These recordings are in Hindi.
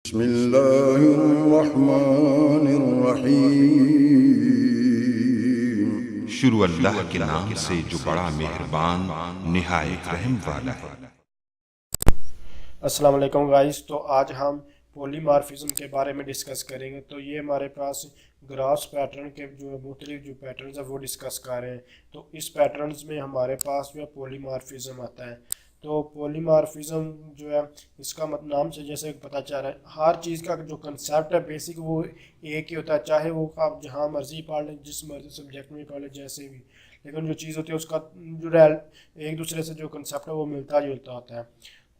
बिस्मिल्लाहिर्रहमानिर्रहीम। शुरू अल्लाह के नाम से जो बड़ा मेहरबान निहायत रहम वाला है। अस्सलाम वालेकुम गाइस। तो आज हम पॉलीमार्फिज्म के बारे में डिस्कस करेंगे। तो ये हमारे पास ग्राफ्स पैटर्न के जो मुख्तलिफ जो पैटर्न्स है वो डिस्कस कर रहे हैं। तो इस पैटर्न्स में हमारे पास जो है पॉलीमार्फिज्म आता है। तो पॉलीमार्फिज्म जो है इसका नाम से जैसे पता चल रहा है, हर चीज़ का जो कंसेप्ट है बेसिक वो एक ही होता है, चाहे वो आप जहाँ मर्जी पढ़ लें, जिस मर्जी सब्जेक्ट में पढ़ लें, जैसे भी। लेकिन जो चीज़ होती है उसका जो एक दूसरे से जो कंसेप्ट है वो मिलता जुलता होता है।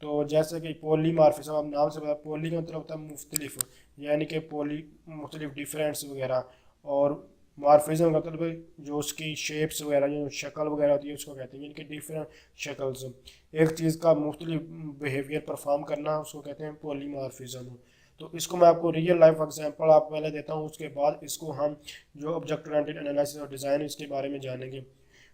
तो जैसे कि पॉलीमार्फिज्म, अब नाम से पता, पॉली का मतलब होता है मुख्तलिफ, यानी कि पॉली मुख्तलिफ डिफरेंस वगैरह, और मार्फिज्म का मतलब है जो उसकी शेप्स वगैरह जो शक्ल वगैरह होती है उसको कहते हैं, यानी कि डिफरेंट शक्ल्स, एक चीज़ का मुख्तलिफ बिहेवियर परफॉर्म करना उसको कहते हैं पॉलीमार्फिज्म। तो इसको मैं आपको रियल लाइफ एग्जांपल आप पहले देता हूँ, उसके बाद इसको हम जो ऑब्जेक्ट ओरिएंटेड एनालिसिस और डिज़ाइन इसके बारे में जानेंगे।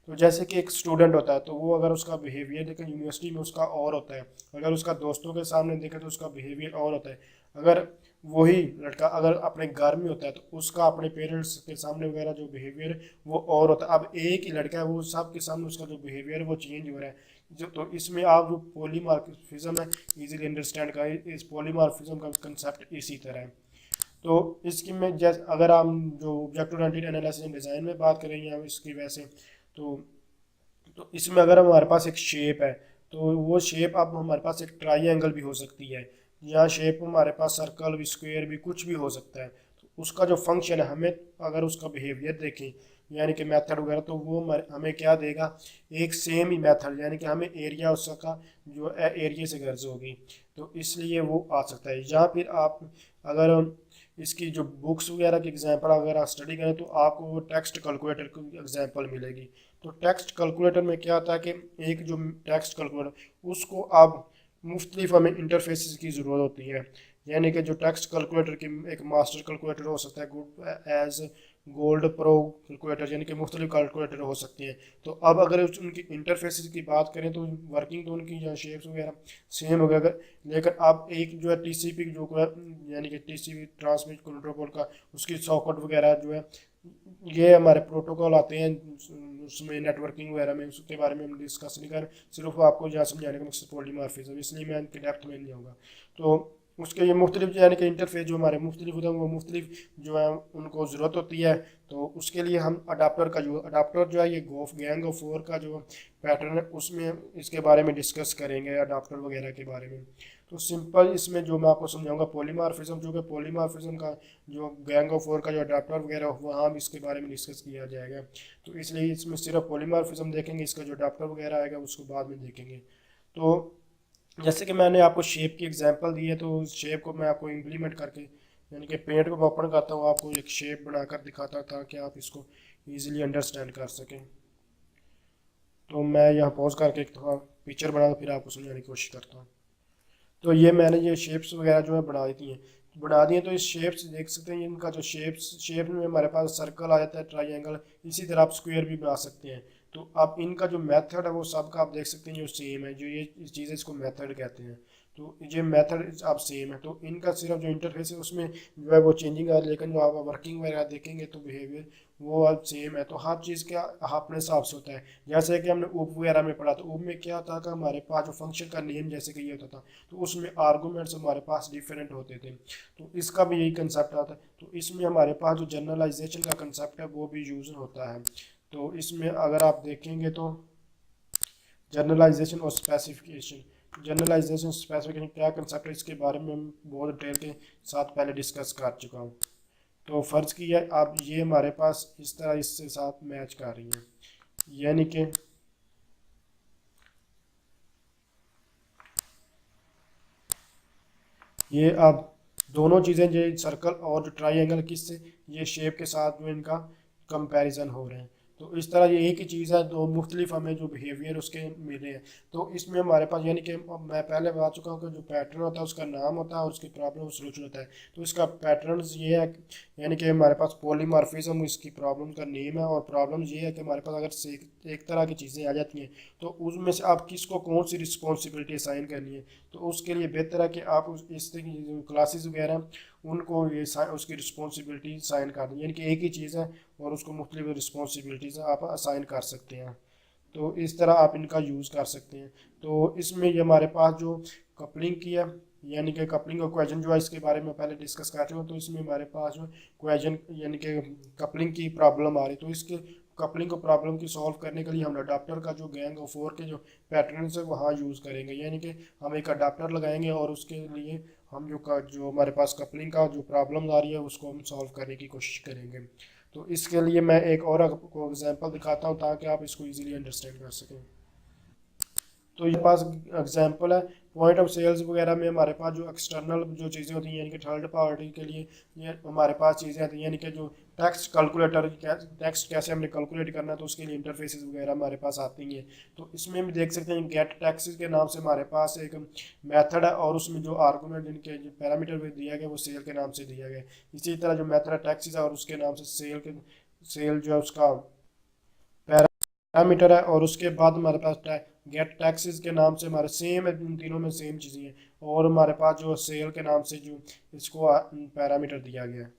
तो जैसे कि एक स्टूडेंट होता है, तो वो अगर उसका बिहेवियर देखें यूनिवर्सिटी में उसका और होता है, अगर उसका दोस्तों के सामने देखें तो उसका बिहेवियर और होता है, अगर वही लड़का अगर अपने घर में होता है तो उसका अपने पेरेंट्स के सामने वगैरह जो बिहेवियर है वो और होता है। अब एक ही लड़का है, वो सब के सामने उसका जो बिहेवियर है वो चेंज हो रहा है। जो तो इसमें आप जो पॉलीमार्फिज्म है इजीली अंडरस्टैंड करें, इस पॉलीमार्फिज्म का कंसेप्ट इसी तरह है। तो इसकी में जैसे अगर हम जो object oriented analysis and design में बात करेंगे हम इसकी वैसे, तो तो इसमें अगर हमारे पास एक शेप है तो वो शेप अब हमारे पास एक ट्राइंगल भी हो सकती है, या शेप हमारे पास सर्कल भी, स्क्वायर भी, कुछ भी हो सकता है। तो उसका जो फंक्शन है, हमें अगर उसका बिहेवियर देखें यानी कि मेथड वगैरह, तो वो हमें क्या देगा, एक सेम ही मेथड, यानी कि हमें एरिया उसका जो एरिया से गर्ज होगी, तो इसलिए वो आ सकता है। या फिर आप अगर इसकी जो बुक्स वगैरह की एग्जांपल अगर आप स्टडी करें तो आपको टेक्स्ट कैलकुलेटर की एग्जांपल मिलेगी। तो टेक्स्ट कैलकुलेटर में क्या होता है कि एक जो टेक्स्ट कैलकुलेटर उसको अब मुख्तलिफ हमें इंटरफेसेस की ज़रूरत होती है, यानी कि जो टेक्स्ट कैलकुलेटर की एक मास्टर कैलकुलेटर हो सकता है, good as gold pro calculator, यानी कि मुख्तलिफ कैलकुलेटर हो सकती हैं। तो अब अगर उनकी इंटरफेसेस की बात करें तो वर्किंग तो उनकी या शेप्स वगैरह सेम हो गया, अगर लेकिन अब एक जो है टीसीपी जो यानी कि टीसीपी ट्रांसमिट प्रोटोकॉल का उसकी सॉकेट वगैरह जो है, ये हमारे प्रोटोकॉल आते हैं उसमें नेटवर्किंग वगैरह में, उसके बारे में हम डिस्कस नहीं कर, सिर्फ आपको यहाँ समझाने का मकसद पॉलीमॉर्फिज्म, इसलिए मैं इनके डेप्थ में नहीं जाऊँगा। तो उसके ये मुख्तलिफ यानी कि इंटरफेस जो हमारे मुख्तलिफ होते हैं वो मुख्तलिफ जो है उनको ज़रूरत होती है। तो उसके लिए हम अडाप्टर का जो अडाप्टर जो है ये गोफ गैंग ऑफ फोर का जो पैटर्न है उसमें इसके बारे में डिस्कस करेंगे, अडाप्टर वगैरह के बारे में। तो सिंपल इसमें जो मैं आपको समझाऊंगा पॉलीमॉर्फिज्म, जो कि पॉलीमॉर्फिज्म का जो गैंग ऑफ फोर का जो अडाप्टर वगैरह वहाँ भी इसके बारे में डिस्कस किया जाएगा। तो इसलिए इसमें सिर्फ पॉलीमॉर्फिज्म देखेंगे, इसका जो अडाप्टर वगैरह आएगा उसको बाद में देखेंगे। तो जैसे कि मैंने आपको शेप की एग्जांपल दी है, तो उस शेप को मैं आपको इम्प्लीमेंट करके यानी कि पेंट को मैं ओपन करता हूँ, आपको एक शेप बनाकर दिखाता हूँ ताकि आप इसको ईजिली अंडरस्टैंड कर सकें। तो मैं यहाँ पॉज करके एक थोड़ा पिक्चर बना फिर आपको समझाने की कोशिश करता हूँ। तो ये मैंने ये शेप्स वगैरह जो है बना दी हैं। तो इस शेप्स देख सकते हैं, इनका जो शेप में हमारे पास सर्कल आ जाता है, ट्राइंगल, इसी तरह आप स्क्वायर भी बना सकते हैं। तो अब इनका जो मेथड है वो सबका आप देख सकते हैं जो सेम है, जो ये चीज़ है इसको मेथड कहते हैं। तो ये मेथड अब सेम है, तो इनका सिर्फ जो इंटरफेस है उसमें जो है वो चेंजिंग है, लेकिन जो आप वर्किंग वगैरह देखेंगे तो बिहेवियर वो अब सेम है। तो हर चीज़ का अपने हिसाब से होता है। जैसे कि हमने ऊप वगैरह में पढ़ा, तो ऊप में क्या था कि हमारे पास जो फंक्शन का नेम जैसे कि ये होता था, तो उसमें आर्गूमेंट्स हमारे पास डिफरेंट होते थे। तो इसका भी यही कंसेप्ट आता है। तो इसमें हमारे पास जो जनरलाइजेशन का कंसेप्ट है वो भी यूज होता है। तो इसमें अगर आप देखेंगे तो जनरलाइजेशन और स्पेसिफिकेशन, जनरलाइजेशन स्पेसिफिकेशन क्या कंसेप्ट है इसके बारे में हम बहुत डिटेल के साथ पहले डिस्कस कर चुका हूँ। तो फ़र्ज़ किया अब ये हमारे पास इस तरह इससे साथ मैच कर रही हैं, यानी कि ये अब दोनों चीज़ें जो सर्कल और जो ट्राइंगल किससे ये शेप के साथ जो इनका कंपैरिजन हो रहे हैं। तो इस तरह ये एक ही चीज़ है, दो मुख्तलिफ हमें जो बिहेवियर उसके मिले हैं। तो इसमें हमारे पास यानी कि मैं पहले बता चुका हूँ कि जो पैटर्न होता है उसका नाम होता है और उसकी प्रॉब्लम सोल्यूशन होता है। तो इसका पैटर्न ये है यानी कि हमारे पास पॉलीमॉर्फिज्म इसकी प्रॉब्लम का नेम है, और प्रॉब्लम ये है कि हमारे पास अगर से एक तरह की चीज़ें आ जाती हैं तो उसमें से आप किसको कौन सी रिस्पॉन्सिबिलिटी असाइन करनी है। तो उसके लिए बेहतर है कि आप इस तरह की जो क्लासेस वगैरह उनको ये उसकी रिस्पॉन्सिबिलिटी साइन कर दें, यानी कि एक ही चीज़ है और उसको मुख्तलिफ रिस्पॉन्सिबिलिटीज़ आप असाइन कर सकते हैं। तो इस तरह आप इनका यूज़ कर सकते हैं। तो इसमें ये हमारे पास जो कपलिंग की है, यानी कि कपलिंग और क्वेजन जो है इसके बारे में पहले डिस्कस कर चुके हैं। तो इसमें हमारे पास जो क्वेजन यानी कि कपलिंग की प्रॉब्लम आ रही है, तो इसके कपलिंग को प्रॉब्लम की सॉल्व करने के लिए हम अडाप्टर का जो गैंग ऑफ फोर के जो पैटर्न है वहाँ यूज़ करेंगे, यानी कि हम एक अडाप्टर लगाएंगे और उसके लिए हम जो हमारे पास कपलिंग का जो प्रॉब्लम आ रही है उसको हम सॉल्व करने की कोशिश करेंगे। तो इसके लिए मैं एक और आपको एग्जांपल दिखाता हूँ ताकि आप इसको इजीली अंडरस्टैंड कर सकें। तो ये पास एग्जांपल है पॉइंट ऑफ सेल्स वगैरह में हमारे पास जो एक्सटर्नल जो चीज़ें होती हैं यानी कि थर्ड पार्टी के लिए ये हमारे पास चीज़ें आती हैं, यानी कि जो टैक्स कैलकुलेटर टैक्स कैसे हमने कैलकुलेट करना है तो उसके लिए इंटरफेसेस वगैरह हमारे पास आती हैं। तो इसमें भी देख सकते हैं गेट टैक्सेस के नाम से हमारे पास एक मेथड है और उसमें जो आर्गूमेंट इनके जो पैरामीटर भी दिया गया वो सेल के नाम से दिया गया। इसी तरह जो मेथड है टैक्सेस है और उसके नाम से सेल जो है उसका पैरामीटर है, और उसके बाद हमारे पास गेट टैक्सेस के नाम से हमारे सेम है, इन तीनों में सेम चीज़ें हैं। और हमारे पास जो सेल के नाम से जो इसको पैरामीटर दिया गया है।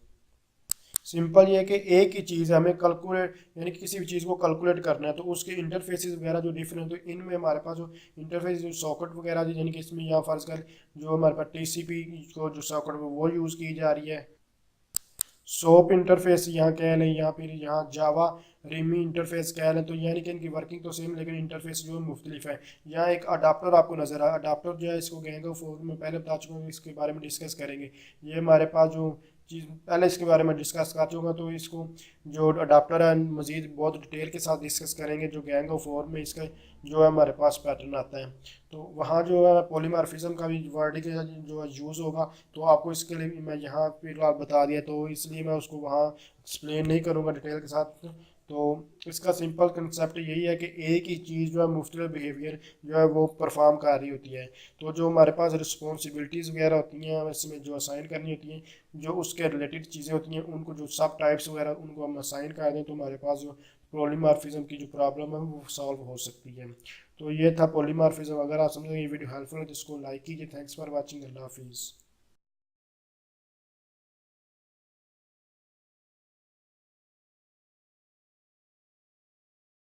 सिंपल ये है कि एक ही चीज़ है हमें कैलकुलेट यानी कि किसी भी चीज़ को कैलकुलेट करना है तो उसके इंटरफेसेस वगैरह जो डिफरेंट, तो इनमें हमारे पास जो इंटरफेस जो सॉकेट वगैरह यानी कि इसमें यहाँ फर्ज कर जो हमारे पास टीसीपी को जो सॉकेट वो यूज़ की जा रही है। सोप इंटरफेस यहाँ कह लें या फिर यहाँ जावा रिमी इंटरफेस कह लें, तो यानी कि इनकी वर्किंग तो सेम लेकिन इंटरफेस जो है मुख्तलिफ है। यहाँ एक अडाप्टर आपको नजर आया, अडाप्टर जो है इसको गैंग ऑफ फोर में पहले बता चुका हूँ, इसके बारे में डिस्कस करेंगे। ये हमारे पास जो चीज़ पहले इसके बारे में डिस्कस कर चुका, तो इसको जो अडाप्टर है मज़ीद बहुत डिटेल के साथ डिस्कस करेंगे। जो गैंग ऑफ फोर में इसका जो है हमारे पास पैटर्न आता है, तो वहाँ जो है पॉलीमॉर्फिज्म का भी वर्ड के जो यूज़ होगा, तो आपको इसके लिए मैं यहाँ फिलहाल बता दिया, तो इसलिए मैं उसको वहाँ एक्सप्लेन नहीं करूँगा डिटेल के साथ। तो इसका सिंपल कंसेप्ट यही है कि एक ही चीज़ जो है मुख्तलिफ बिहेवियर जो है वो परफॉर्म कर रही होती है। तो जो हमारे पास रिस्पॉन्सिबिलिटीज़ वगैरह होती हैं इसमें जो असाइन करनी होती हैं, जो उसके रिलेटेड चीज़ें होती हैं उनको जो सब टाइप्स वगैरह उनको हम असाइन कर दें तो हमारे पास जो पॉलीमॉर्फिज्म की जो प्रॉब्लम है वो सॉल्व हो सकती है। तो ये था पॉलीमॉर्फिज्म। अगर आप समझें ये वीडियो हेल्पफुल है तो इसको लाइक कीजिए। Thanks for watching. अल्लाह हाफिज़।